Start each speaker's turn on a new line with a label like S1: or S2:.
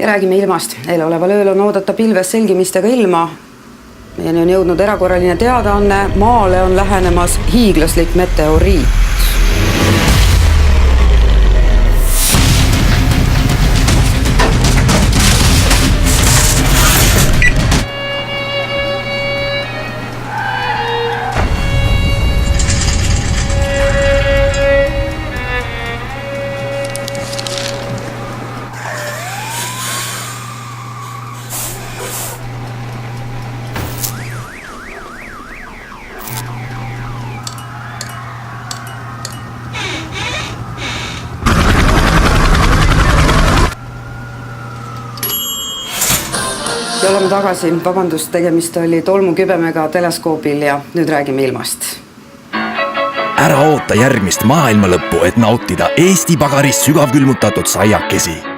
S1: Ja räägime ilmast. Eeloleval ööl on oodata pilves selgimistega ilma. Meieni on jõudnud erakorraline teadaanne. Maale on lähenemas hiiglaslik meteoriit. Ja oleme tagasi. Vabandust, tegemist oli tolmukübemega teleskoobil ja nüüd räägime ilmast.
S2: Ära oota järgmist maailma lõppu, et nautida Eesti pagarist sügavkülmutatud saiakesi.